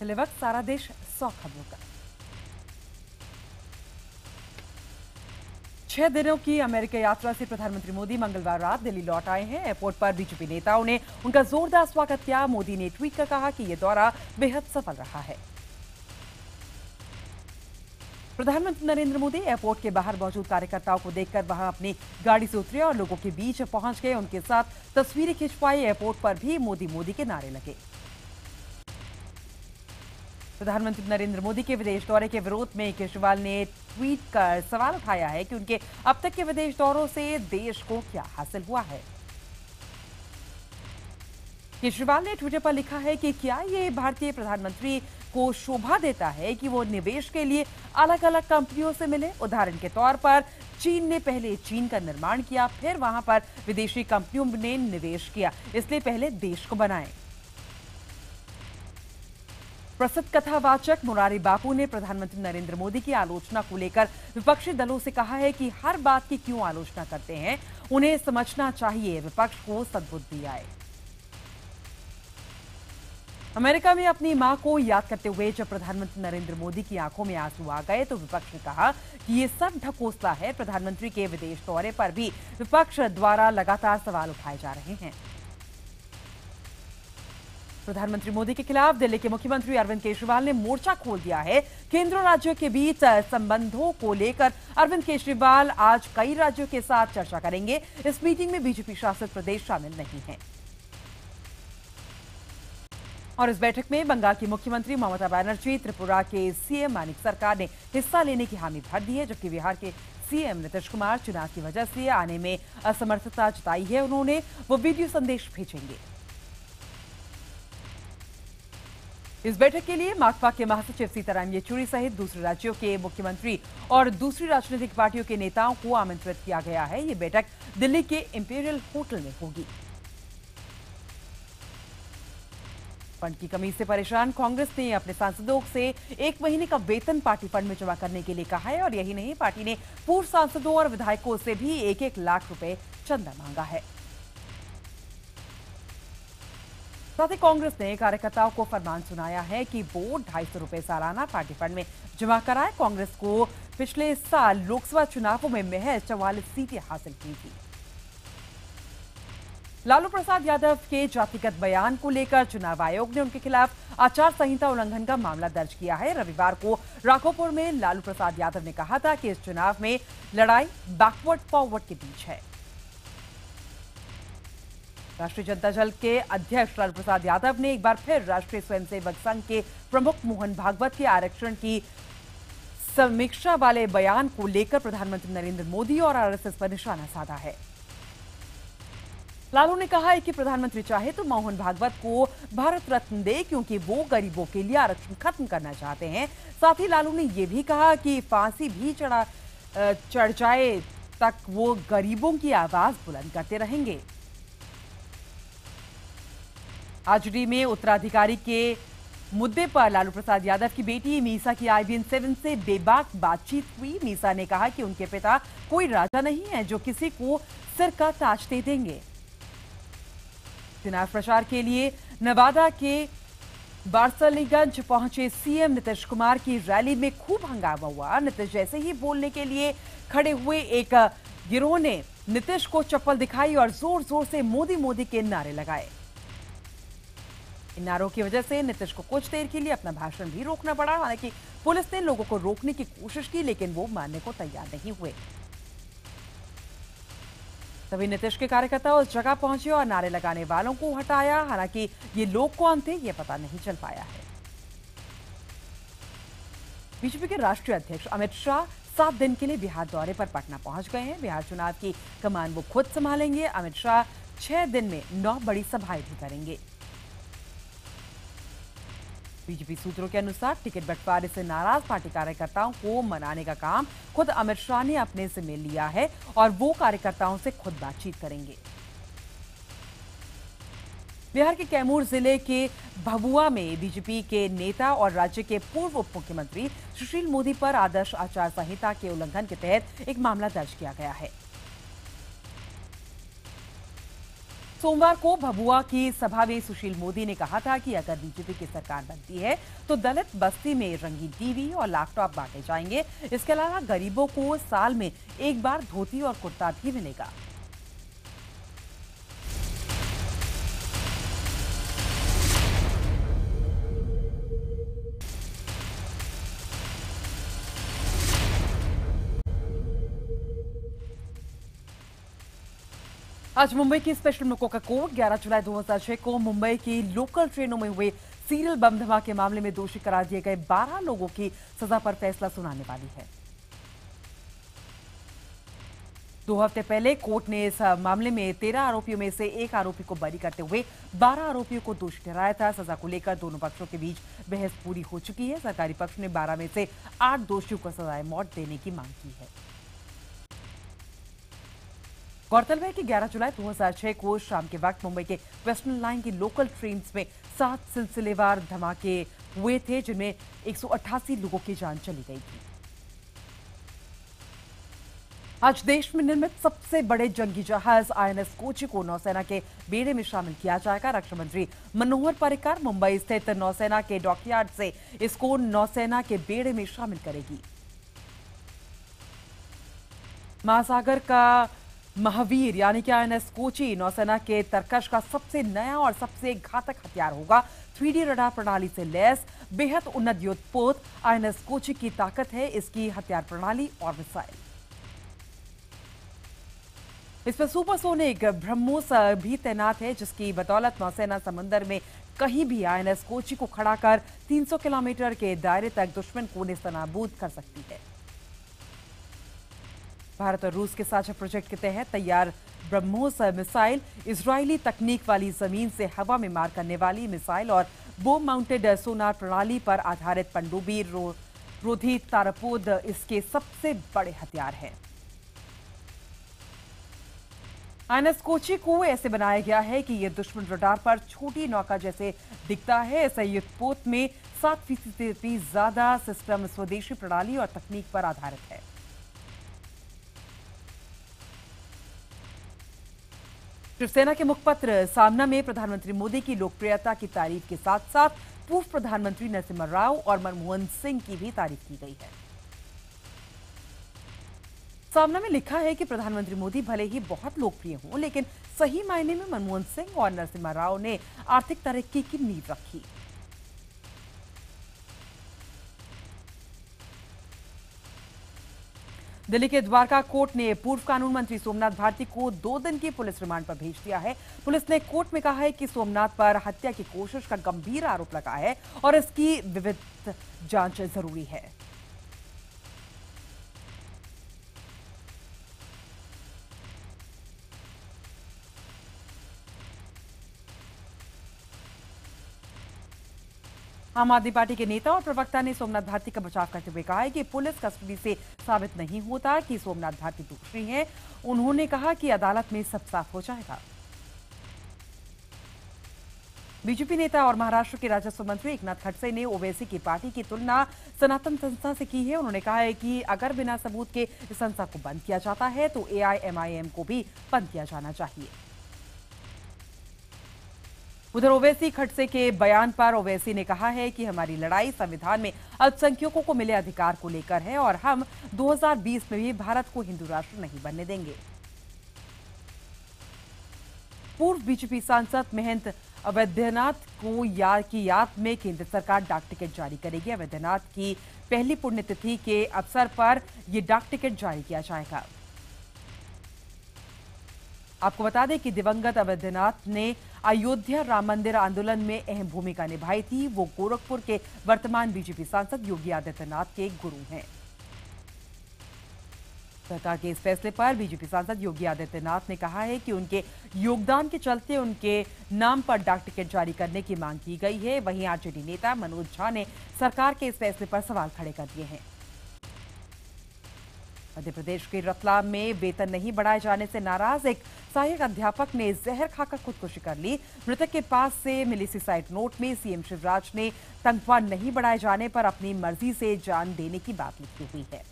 चले वक्त सारा देश 100 खबरों का। 6 दिनों की अमेरिका यात्रा से प्रधानमंत्री मोदी मंगलवार रात दिल्ली लौट आए हैं। एयरपोर्ट पर बीजेपी नेताओं ने उनका जोरदार स्वागत किया। मोदी ने ट्वीट कर कहा कि यह दौरा बेहद सफल रहा है। प्रधानमंत्री नरेंद्र मोदी एयरपोर्ट के बाहर मौजूद कार्यकर्ताओं को देखकर वहां अपनी गाड़ी से उतरे और लोगों के बीच पहुंच गए। उनके साथ तस्वीरें खिंचवाई। एयरपोर्ट पर भी मोदी मोदी के नारे लगे। प्रधानमंत्री नरेंद्र मोदी के विदेश दौरे के विरोध में केजरीवाल ने ट्वीट कर सवाल उठाया है कि उनके अब तक के विदेश दौरों से देश को क्या हासिल हुआ है। केजरीवाल ने ट्विटर पर लिखा है कि क्या ये भारतीय प्रधानमंत्री को शोभा देता है कि वो निवेश के लिए अलग अलग कंपनियों से मिले। उदाहरण के तौर पर चीन ने पहले चीन का निर्माण किया, फिर वहां पर विदेशी कंपनियों ने निवेश किया, इसलिए पहले देश को बनाएं। प्रसिद्ध कथावाचक मुरारी बापू ने प्रधानमंत्री नरेंद्र मोदी की आलोचना को लेकर विपक्षी दलों से कहा है कि हर बात की क्यों आलोचना करते हैं, उन्हें समझना चाहिए विपक्ष को सद्बुद्धि आए। अमेरिका में अपनी मां को याद करते हुए जब प्रधानमंत्री नरेंद्र मोदी की आंखों में आंसू आ गए तो विपक्ष ने कहा कि ये सब ढकोसला है। प्रधानमंत्री के विदेश दौरे पर भी विपक्ष द्वारा लगातार सवाल उठाए जा रहे हैं। प्रधानमंत्री मोदी के खिलाफ दिल्ली के मुख्यमंत्री अरविंद केजरीवाल ने मोर्चा खोल दिया है। केंद्र और राज्यों के बीच संबंधों को लेकर अरविंद केजरीवाल आज कई राज्यों के साथ चर्चा करेंगे। इस मीटिंग में बीजेपी शासित प्रदेश शामिल नहीं हैं। और इस बैठक में बंगाल की मुख्यमंत्री ममता बनर्जी, त्रिपुरा के सीएम मानिक सरकार ने हिस्सा लेने की हामी भर दी है, जबकि बिहार के सीएम नीतीश कुमार चुनाव की वजह से आने में असमर्थता जताई है। उन्होंने वो वीडियो संदेश भेजेंगे। इस बैठक के लिए माकपा के महासचिव सीताराम येचुरी सहित दूसरे राज्यों के मुख्यमंत्री और दूसरी राजनीतिक पार्टियों के नेताओं को आमंत्रित किया गया है। ये बैठक दिल्ली के इंपीरियल होटल में होगी। फंड की कमी से परेशान कांग्रेस ने अपने सांसदों से 1 महीने का वेतन पार्टी फंड में जमा करने के लिए कहा है। और यही नहीं, पार्टी ने पूर्व सांसदों और विधायकों से भी 1-1 लाख रुपए चंदा मांगा है। साथ ही कांग्रेस ने कार्यकर्ताओं को फरमान सुनाया है कि वो 250 रुपए सालाना पार्टी फंड में जमा कराए। कांग्रेस को पिछले साल लोकसभा चुनावों में महज 44 सीटें हासिल की थी। लालू प्रसाद यादव के जातिगत बयान को लेकर चुनाव आयोग ने उनके खिलाफ आचार संहिता उल्लंघन का मामला दर्ज किया है। रविवार को राघोपुर में लालू प्रसाद यादव ने कहा था कि इस चुनाव में लड़ाई बैकवर्ड फॉरवर्ड के बीच है। राष्ट्रीय जनता दल के अध्यक्ष लालू प्रसाद यादव ने एक बार फिर राष्ट्रीय स्वयंसेवक संघ के प्रमुख मोहन भागवत के आरक्षण की समीक्षा वाले बयान को लेकर प्रधानमंत्री नरेंद्र मोदी और आरएसएस पर निशाना साधा है। लालू ने कहा है कि प्रधानमंत्री चाहे तो मोहन भागवत को भारत रत्न दे, क्योंकि वो गरीबों के लिए आरक्षण खत्म करना चाहते हैं। साथ ही लालू ने यह भी कहा कि फांसी भी चढ़ जाए तक वो गरीबों की आवाज बुलंद करते रहेंगे। आजडी में उत्तराधिकारी के मुद्दे पर लालू प्रसाद यादव की बेटी मीसा की IBN 7 से बेबाक बातचीत हुई। मीसा ने कहा कि उनके पिता कोई राजा नहीं है जो किसी को सिर का ताज दे देंगे। चुनाव प्रचार के लिए नवादा के बारसलीगंज पहुंचे सीएम नीतीश कुमार की रैली में खूब हंगामा हुआ। नीतीश जैसे ही बोलने के लिए खड़े हुए एक गिरोह ने नीतीश को चप्पल दिखाई और जोर जोर से मोदी मोदी के नारे लगाए। इन नारों की वजह से नीतीश को कुछ देर के लिए अपना भाषण भी रोकना पड़ा। हालांकि पुलिस ने लोगों को रोकने की कोशिश की, लेकिन वो मानने को तैयार नहीं हुए। तभी नीतीश के कार्यकर्ता उस जगह पहुंचे और नारे लगाने वालों को हटाया। हालांकि ये लोग कौन थे, ये पता नहीं चल पाया है। बीजेपी के राष्ट्रीय अध्यक्ष अमित शाह 7 दिन के लिए बिहार दौरे पर पटना पहुंच गए हैं। बिहार चुनाव की कमान वो खुद संभालेंगे। अमित शाह 6 दिन में 9 बड़ी सभाएं भी करेंगे। बीजेपी सूत्रों के अनुसार टिकट बंटवारे से नाराज पार्टी कार्यकर्ताओं को मनाने का काम खुद अमित शाह ने अपने से में लिया है और वो कार्यकर्ताओं से खुद बातचीत करेंगे। बिहार के कैमूर जिले के भभुआ में बीजेपी के नेता और राज्य के पूर्व उप मुख्यमंत्री सुशील मोदी पर आदर्श आचार संहिता के उल्लंघन के तहत एक मामला दर्ज किया गया है। सोमवार को भभुआ की सभा में सुशील मोदी ने कहा था कि अगर बीजेपी की सरकार बनती है तो दलित बस्ती में रंगीन टीवी और लैपटॉप बांटे जाएंगे। इसके अलावा गरीबों को साल में एक बार धोती और कुर्ता भी मिलेगा। आज मुंबई की स्पेशल नुकों का कोर्ट 11 जुलाई 2006 को मुंबई की लोकल ट्रेनों में हुए सीरियल बम धमाके मामले में दोषी करार दिए गए 12 लोगों की सजा पर फैसला सुनाने वाली है। 2 हफ्ते पहले कोर्ट ने इस मामले में 13 आरोपियों में से एक आरोपी को बरी करते हुए 12 आरोपियों को दोषी ठहराया था। सजा को लेकर दोनों पक्षों के बीच बहस पूरी हो चुकी है। सरकारी पक्ष ने 12 में से 8 दोषियों को सजाए मौत देने की मांग की है। गौरतलब है कि 11 जुलाई 2006 को शाम के वक्त मुंबई के वेस्टर्न लाइन की लोकल ट्रेन में 7 सिलसिलेवार धमाके हुए थे, जिनमें 188 लोगों की जान चली गई थी। आज देश में निर्मित सबसे बड़े जंगी जहाज आईएनएस कोची को नौसेना के बेड़े में शामिल किया जाएगा। रक्षा मंत्री मनोहर पर्रिकर मुंबई स्थित नौसेना के डॉकयार्ड से इसको नौसेना के बेड़े में शामिल करेगी। महासागर का महावीर यानी कि आईएनएस कोची नौसेना के तरकश का सबसे नया और सबसे घातक हथियार होगा। 3D रडार प्रणाली से लैस बेहद उन्नत युद्धपोत आईएनएस कोची की ताकत है इसकी हथियार प्रणाली और मिसाइल। इसमें सुपरसोनिक ब्रह्मोस भी तैनात है, जिसकी बदौलत नौसेना समुद्र में कहीं भी आईएनएस कोची को खड़ा कर 300 किलोमीटर के दायरे तक दुश्मन को नेस्तनाबूद कर सकती है। भारत और रूस के साझा प्रोजेक्ट के तहत तैयार ब्रह्मोस मिसाइल इजरायली तकनीक वाली जमीन से हवा में मार करने वाली मिसाइल और बोम माउंटेड सोनार प्रणाली पर आधारित पनडुब्बी रोधी तारपोद इसके सबसे बड़े हथियार हैं। आईएनएस कोची को ऐसे बनाया गया है कि यह दुश्मन रडार पर छोटी नौका जैसे दिखता है। इस युद्धपोत में 7% ज्यादा सिस्टम स्वदेशी प्रणाली और तकनीक पर आधारित है। शिवसेना के मुखपत्र सामना में प्रधानमंत्री मोदी की लोकप्रियता की तारीफ के साथ साथ पूर्व प्रधानमंत्री नरसिम्हा राव और मनमोहन सिंह की भी तारीफ की गई है। सामना में लिखा है कि प्रधानमंत्री मोदी भले ही बहुत लोकप्रिय हों, लेकिन सही मायने में मनमोहन सिंह और नरसिम्हा राव ने आर्थिक तरक्की की नींव रखी। दिल्ली के द्वारका कोर्ट ने पूर्व कानून मंत्री सोमनाथ भारती को 2 दिन की पुलिस रिमांड पर भेज दिया है। पुलिस ने कोर्ट में कहा है कि सोमनाथ पर हत्या की कोशिश का गंभीर आरोप लगा है और इसकी विविध जांच जरूरी है। आम आदमी पार्टी के नेता और प्रवक्ता ने सोमनाथ भारती का बचाव करते हुए कहा है कि पुलिस कस्टडी से साबित नहीं होता कि सोमनाथ भारती दोषी हैं। उन्होंने कहा कि अदालत में सब साफ हो जाएगा। बीजेपी नेता और महाराष्ट्र के राजस्व मंत्री एकनाथ खड़से ने ओवैसी की पार्टी की तुलना सनातन संस्था से की है। उन्होंने कहा है कि अगर बिना सबूत के इस संस्था को बंद किया जाता है तो AIMIM को भी बंद किया जाना चाहिए। उधर ओवैसी खड़से के बयान पर ओवैसी ने कहा है कि हमारी लड़ाई संविधान में अल्पसंख्यकों को मिले अधिकार को लेकर है और हम 2020 में भी भारत को हिंदू राष्ट्र नहीं बनने देंगे। पूर्व बीजेपी सांसद महंत अवैधनाथ को याद में केंद्र सरकार डाक टिकट जारी करेगी। अवैधनाथ की पहली पुण्यतिथि के अवसर पर यह डाक टिकट जारी किया जाएगा। आपको बता दें कि दिवंगत अवैधनाथ ने अयोध्या राम मंदिर आंदोलन में अहम भूमिका निभाई थी। वो गोरखपुर के वर्तमान बीजेपी सांसद योगी आदित्यनाथ के गुरु हैं। सरकार के इस फैसले पर बीजेपी सांसद योगी आदित्यनाथ ने कहा है कि उनके योगदान के चलते उनके नाम पर डाक टिकट जारी करने की मांग की गई है। वहीं आरजेडी नेता मनोज झा ने सरकार के इस फैसले पर सवाल खड़े कर दिए हैं। मध्य प्रदेश के रतलाम में वेतन नहीं बढ़ाए जाने से नाराज एक सहायक अध्यापक ने जहर खाकर खुदकुशी कर ली। मृतक के पास से मिली सुसाइड नोट में सीएम शिवराज ने तनख्वाह नहीं बढ़ाए जाने पर अपनी मर्जी से जान देने की बात लिखी हुई है।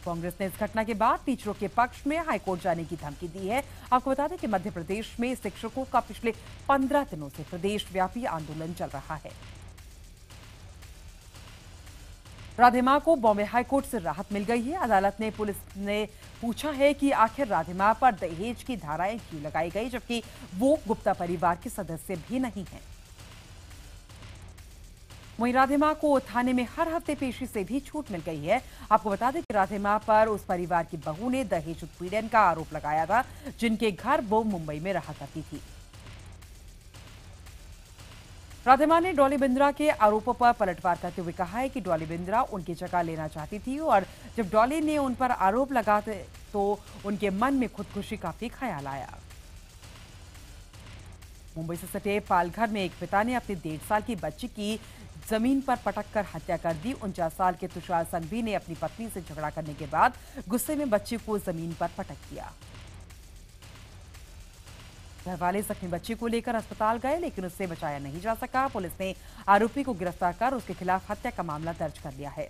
कांग्रेस ने इस घटना के बाद टीचरों के पक्ष में हाईकोर्ट जाने की धमकी दी है। आपको बता दें कि मध्य प्रदेश में शिक्षकों का पिछले 15 दिनों से प्रदेशव्यापी आंदोलन चल रहा है। राधे मां को बॉम्बे हाईकोर्ट से राहत मिल गई है। अदालत ने पुलिस ने पूछा है कि आखिर राधे मां पर दहेज की धाराएं क्यों लगाई गई, जबकि वो गुप्ता परिवार के सदस्य भी नहीं हैं। वहीं राधे मां को थाने में हर हफ्ते पेशी से भी छूट मिल गई है। आपको बता दें कि राधे मां पर उस परिवार की बहू ने दहेज उत्पीड़न का आरोप लगाया था, जिनके घर वो मुंबई में रहा करती थी। राधे मां ने डॉली बिंद्रा के आरोपों पर पलटवार करते हुए कहा है कि डॉली बिंद्रा उनकी जगह लेना चाहती थी और जब डॉली ने उन पर आरोप लगाते तो उनके मन में खुदकुशी का भी ख्याल आया। मुंबई से सटे पालघर में एक पिता ने अपनी 1.5 साल की बच्ची की जमीन पर पटक कर हत्या कर दी। 49 साल के तुषार संघवी ने अपनी पत्नी से झगड़ा करने के बाद गुस्से में बच्ची को जमीन पर पटक दिया। घर वाले जख्मी बच्ची को लेकर अस्पताल गए, लेकिन उससे बचाया नहीं जा सका। पुलिस ने आरोपी को गिरफ्तार कर उसके खिलाफ हत्या का मामला दर्ज कर लिया है।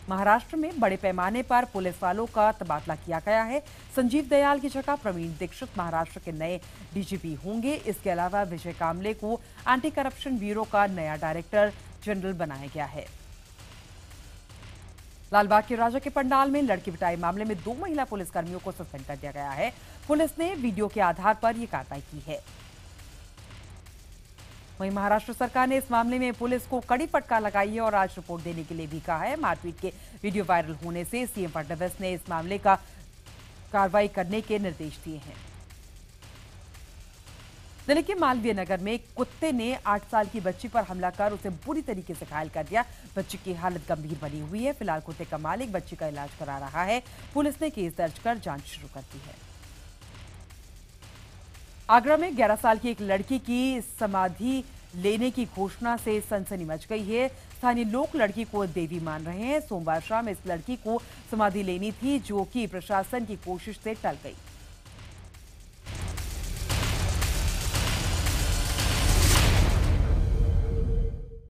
महाराष्ट्र में बड़े पैमाने पर पुलिस वालों का तबादला किया गया है। संजीव दयाल की जगह प्रवीण दीक्षित महाराष्ट्र के नए डीजीपी होंगे। इसके अलावा विजय कामले को एंटी करप्शन ब्यूरो का नया डायरेक्टर जनरल बनाया गया है। लालबाग के राजा के पंडाल में लड़की पिटाई मामले में 2 महिला पुलिसकर्मियों को सस्पेंड कर दिया गया है। पुलिस ने वीडियो के आधार पर यह कार्रवाई की है। वहीं महाराष्ट्र सरकार ने इस मामले में पुलिस को कड़ी फटकार लगाई है और आज रिपोर्ट देने के लिए भी कहा है। मारपीट के वीडियो वायरल होने से सीएम फडणवीस ने इस मामले का कार्रवाई करने के निर्देश दिए हैं। दिल्ली के मालवीय नगर में कुत्ते ने 8 साल की बच्ची पर हमला कर उसे बुरी तरीके से घायल कर दिया। बच्ची की हालत गंभीर बनी हुई है। फिलहाल कुत्ते का मालिक बच्ची का इलाज करा रहा है। पुलिस ने केस दर्ज कर जांच शुरू कर दी है। आगरा में 11 साल की एक लड़की की समाधि लेने की घोषणा से सनसनी मच गई है। स्थानीय लोग लड़की को देवी मान रहे हैं। सोमवार शाम इस लड़की को समाधि लेनी थी, जो कि प्रशासन की कोशिश से टल गई।